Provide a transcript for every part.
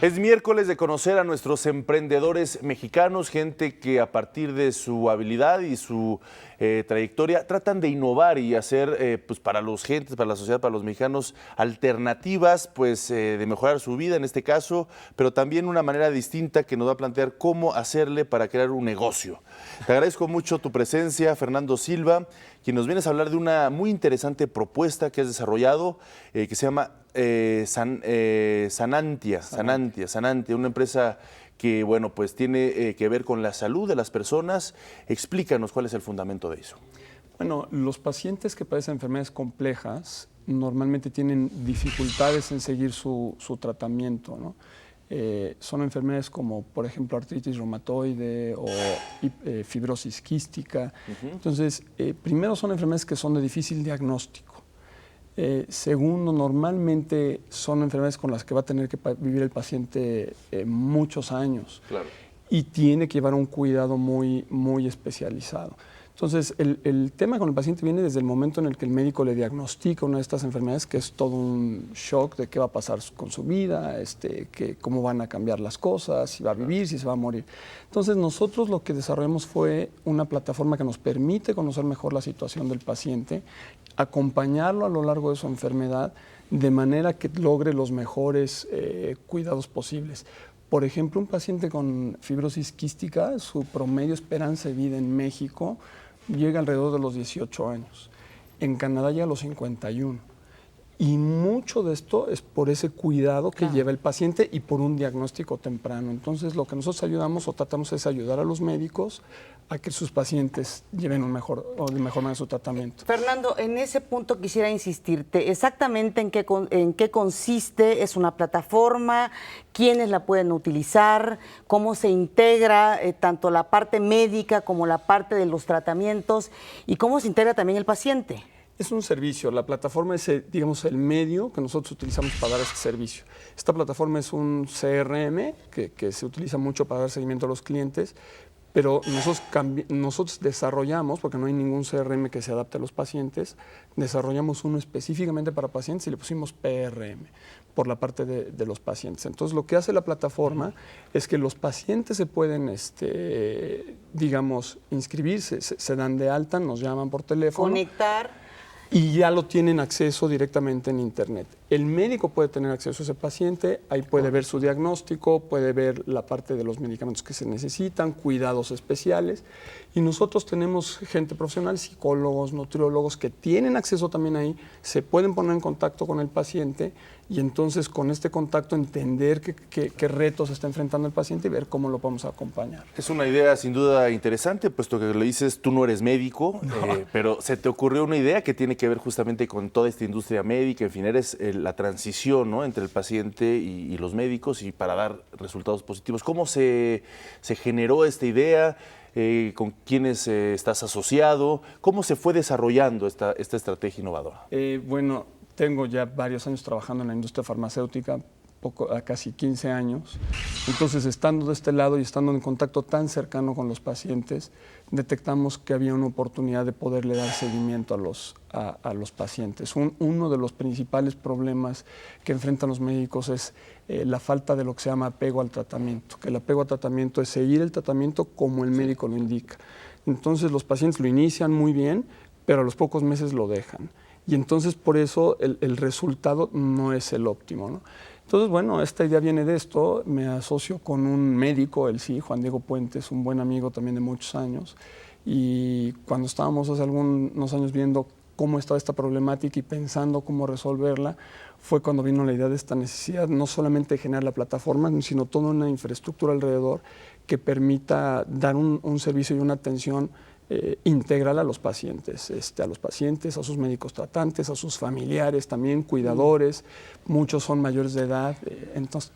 Es miércoles de conocer a nuestros emprendedores mexicanos, gente que a partir de su habilidad y su trayectoria tratan de innovar y hacer pues para los gentes, para la sociedad, para los mexicanos, alternativas pues de mejorar su vida en este caso, pero también una manera distinta que nos va a plantear cómo hacerle para crear un negocio. Te agradezco mucho tu presencia, Fernando Silva, quien nos vienes a hablar de una muy interesante propuesta que has desarrollado que se llama Sanantia, una empresa que bueno, pues tiene que ver con la salud de las personas. Explícanos cuál es el fundamento de eso. Bueno, los pacientes que padecen enfermedades complejas normalmente tienen dificultades en seguir su tratamiento, ¿no? Son enfermedades como, por ejemplo, artritis reumatoide o fibrosis quística. Entonces, primero son enfermedades que son de difícil diagnóstico. Segundo, normalmente son enfermedades con las que va a tener que vivir el paciente muchos años. Claro. Y tiene que llevar un cuidado muy especializado. Entonces, el tema con el paciente viene desde el momento en el que el médico le diagnostica una de estas enfermedades, que es todo un shock de qué va a pasar con su vida, cómo van a cambiar las cosas, si va a vivir, si se va a morir. Entonces, nosotros lo que desarrollamos fue una plataforma que nos permite conocer mejor la situación del paciente, acompañarlo a lo largo de su enfermedad de manera que logre los mejores cuidados posibles. Por ejemplo, un paciente con fibrosis quística, su promedio esperanza de vida en México llega alrededor de los 18 años. En Canadá llega a los 51. Y mucho de esto es por ese cuidado que lleva el paciente y por un diagnóstico temprano. Entonces, lo que nosotros ayudamos o tratamos es ayudar a los médicos a que sus pacientes lleven de mejor manera su tratamiento. Fernando, en ese punto quisiera insistirte, exactamente en qué consiste, es una plataforma, quiénes la pueden utilizar, cómo se integra tanto la parte médica como la parte de los tratamientos y cómo se integra también el paciente. Es un servicio, la plataforma es, digamos, el medio que nosotros utilizamos para dar este servicio. Esta plataforma es un CRM que se utiliza mucho para dar seguimiento a los clientes, pero nosotros desarrollamos, porque no hay ningún CRM que se adapte a los pacientes, desarrollamos uno específicamente para pacientes y le pusimos PRM, por la parte de los pacientes. Entonces, lo que hace la plataforma es que los pacientes se pueden, digamos, inscribirse, se dan de alta, nos llaman por teléfono. Conectar. Y ya lo tienen acceso directamente en Internet. El médico puede tener acceso a ese paciente, ahí puede ver su diagnóstico, puede ver la parte de los medicamentos que se necesitan, cuidados especiales. Y nosotros tenemos gente profesional, psicólogos, nutriólogos, que tienen acceso también ahí, se pueden poner en contacto con el paciente y entonces con este contacto entender qué retos está enfrentando el paciente y ver cómo lo podemos acompañar. Es una idea sin duda interesante, puesto que le dices, tú no eres médico, pero se te ocurrió una idea que tiene que ver justamente con toda esta industria médica, en fin, eres la transición, ¿no?, entre el paciente y los médicos y para dar resultados positivos. ¿Cómo se generó esta idea? ¿Con quiénes estás asociado? ¿Cómo se fue desarrollando esta estrategia innovadora? Bueno, tengo ya varios años trabajando en la industria farmacéutica, casi 15 años. Entonces, estando de este lado y estando en contacto tan cercano con los pacientes, detectamos que había una oportunidad de poderle dar seguimiento a los pacientes. Uno de los principales problemas que enfrentan los médicos es la falta de lo que se llama apego al tratamiento, que el apego al tratamiento es seguir el tratamiento como el médico lo indica. Entonces, los pacientes lo inician muy bien, pero a los pocos meses lo dejan. Y entonces, por eso, el resultado no es el óptimo, ¿no? Entonces, bueno, esta idea viene de esto. Me asocio con un médico, él sí, Juan Diego Puentes, un buen amigo también de muchos años. Y cuando estábamos hace algunos años viendo cómo estaba esta problemática y pensando cómo resolverla, fue cuando vino la idea de esta necesidad, no solamente de generar la plataforma, sino toda una infraestructura alrededor que permita dar un servicio y una atención integral a los pacientes, a sus médicos tratantes, a sus familiares también, cuidadores, muchos son mayores de edad, entonces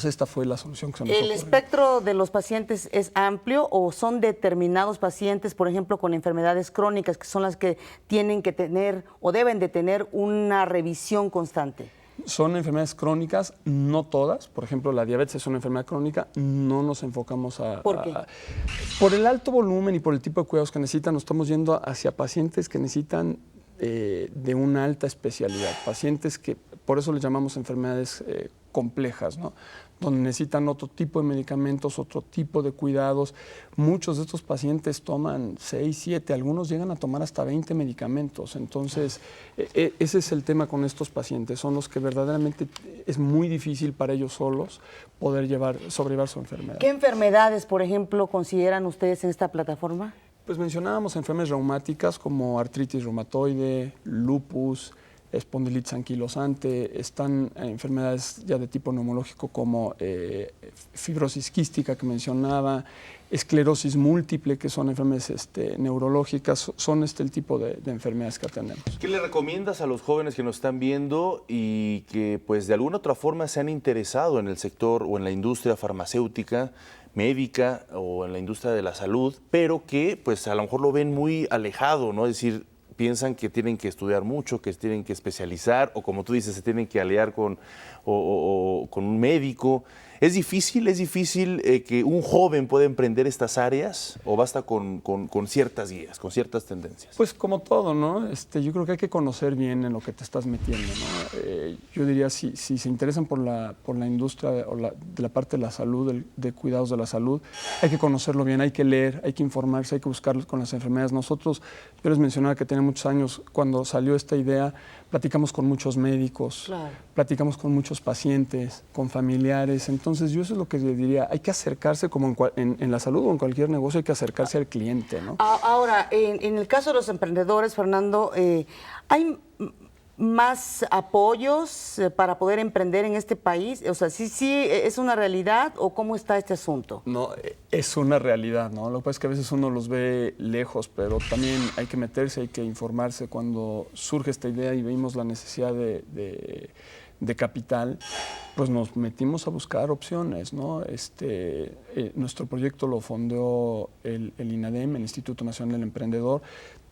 esta fue la solución que se nos ocurrió. ¿El espectro de los pacientes es amplio o son determinados pacientes, por ejemplo, con enfermedades crónicas, que son las que tienen que tener o deben de tener una revisión constante? Son enfermedades crónicas, no todas. Por ejemplo, la diabetes es una enfermedad crónica, no nos enfocamos ¿Por qué? Por el alto volumen y por el tipo de cuidados que necesitan, nos estamos yendo hacia pacientes que necesitan de una alta especialidad, pacientes que, por eso les llamamos enfermedades complejas, ¿no? Donde necesitan otro tipo de medicamentos, otro tipo de cuidados. Muchos de estos pacientes toman 6, 7, algunos llegan a tomar hasta 20 medicamentos. Entonces, ese es el tema con estos pacientes. Son los que verdaderamente es muy difícil para ellos solos poder sobrellevar su enfermedad. ¿Qué enfermedades, por ejemplo, consideran ustedes en esta plataforma? Pues mencionábamos enfermedades reumáticas como artritis reumatoide, lupus, espondilitis anquilosante, están enfermedades ya de tipo neumológico como fibrosis quística que mencionaba, esclerosis múltiple, que son enfermedades neurológicas, son el tipo de enfermedades que atendemos. ¿Qué le recomiendas a los jóvenes que nos están viendo y que pues de alguna otra forma se han interesado en el sector o en la industria farmacéutica, médica o en la industria de la salud, pero que pues a lo mejor lo ven muy alejado, ¿no? Es decir, piensan que tienen que estudiar mucho, que tienen que especializar o como tú dices, se tienen que aliar con un médico. ¿Es difícil que un joven pueda emprender estas áreas o basta con ciertas guías, con ciertas tendencias? Pues como todo, ¿no? Yo creo que hay que conocer bien en lo que te estás metiendo, ¿no? Yo diría, si se interesan por la industria o de la parte de la salud, de cuidados de la salud, hay que conocerlo bien, hay que leer, hay que informarse, hay que buscar con las enfermedades. Nosotros, yo les mencionaba que tenía muchos años, cuando salió esta idea, platicamos con muchos médicos, claro, platicamos con muchos pacientes, con familiares. Entonces, yo eso es lo que les diría, hay que acercarse, como en la salud o en cualquier negocio, hay que acercarse al cliente, ¿no? Ahora, en el caso de los emprendedores, Fernando, ¿hay más apoyos para poder emprender en este país? O sea, ¿sí es una realidad o cómo está este asunto? No, es una realidad, ¿no? Lo que pasa es que a veces uno los ve lejos, pero también hay que meterse, hay que informarse. Cuando surge esta idea y vimos la necesidad de capital, pues nos metimos a buscar opciones, ¿no? Nuestro proyecto lo fondeó el INADEM, el Instituto Nacional del Emprendedor.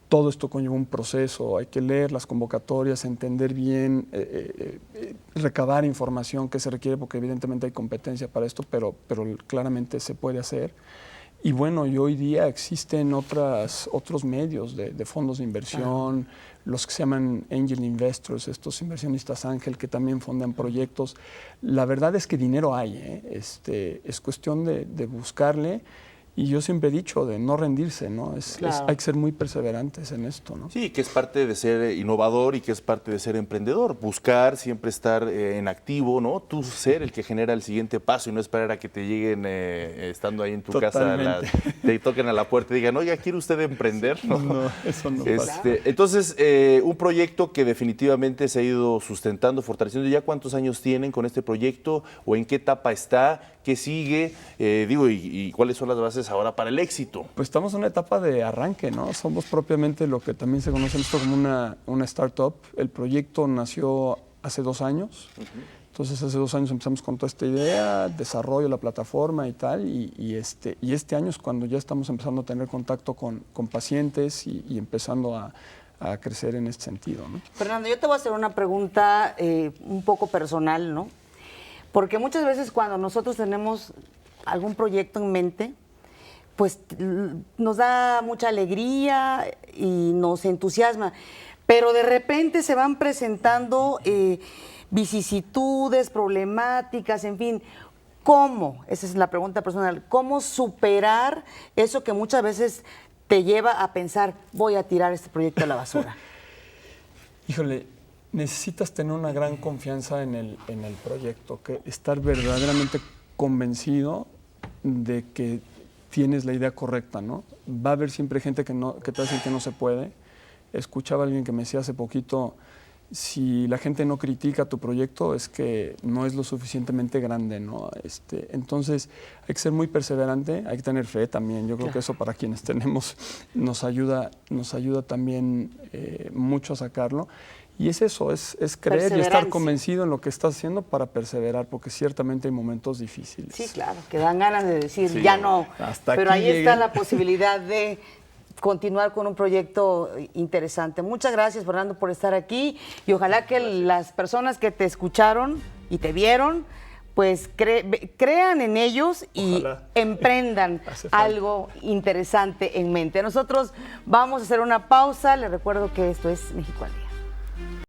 Todo esto conlleva un proceso, hay que leer las convocatorias, entender bien, recabar información que se requiere, porque evidentemente hay competencia para esto, pero claramente se puede hacer. Y bueno, y hoy día existen otros medios de fondos de inversión, los que se llaman angel investors, estos inversionistas ángel que también fondean proyectos. La verdad es que dinero hay, ¿eh? Es cuestión de buscarle. Y yo siempre he dicho de no rendirse, ¿no? Claro. Hay que ser muy perseverantes en esto, ¿no? Sí, que es parte de ser innovador y que es parte de ser emprendedor. Buscar, siempre estar en activo, ¿no? Tú ser el que genera el siguiente paso y no esperar a que te lleguen estando ahí en tu casa, te toquen a la puerta y digan, oiga, ¿quiere usted emprender? No, eso no pasa. Entonces, un proyecto que definitivamente se ha ido sustentando, fortaleciendo. ¿Ya cuántos años tienen con este proyecto o en qué etapa está? ¿Qué sigue? ¿Y cuáles son las bases ahora para el éxito? Pues estamos en una etapa de arranque, ¿no? Somos propiamente lo que también se conoce esto como una startup. El proyecto nació hace 2 años. Entonces, hace 2 años empezamos con toda esta idea, desarrollo, la plataforma y tal. Y este año es cuando ya estamos empezando a tener contacto con pacientes y empezando a crecer en este sentido, ¿no? Fernando, yo te voy a hacer una pregunta un poco personal, ¿no? Porque muchas veces cuando nosotros tenemos algún proyecto en mente, pues nos da mucha alegría y nos entusiasma, pero de repente se van presentando vicisitudes, problemáticas, en fin. ¿Cómo? Esa es la pregunta personal. ¿Cómo superar eso que muchas veces te lleva a pensar, voy a tirar este proyecto a la basura? Híjole, necesitas tener una gran confianza en el proyecto, que estar verdaderamente convencido de que tienes la idea correcta, ¿no? Va a haber siempre gente que te va a decir que no se puede. Escuchaba a alguien que me decía hace poquito, si la gente no critica tu proyecto es que no es lo suficientemente grande, ¿no? Entonces hay que ser muy perseverante, hay que tener fe también. Yo creo que eso para quienes tenemos nos ayuda también mucho a sacarlo. Y es eso, es creer y estar convencido en lo que estás haciendo para perseverar, porque ciertamente hay momentos difíciles. Sí, claro, que dan ganas de decir, ya no, pero ahí está la posibilidad de continuar con un proyecto interesante. Muchas gracias, Fernando, por estar aquí y ojalá que las personas que te escucharon y te vieron, pues crean en ellos y emprendan algo interesante en mente. Nosotros vamos a hacer una pausa. Les recuerdo que esto es México al Día.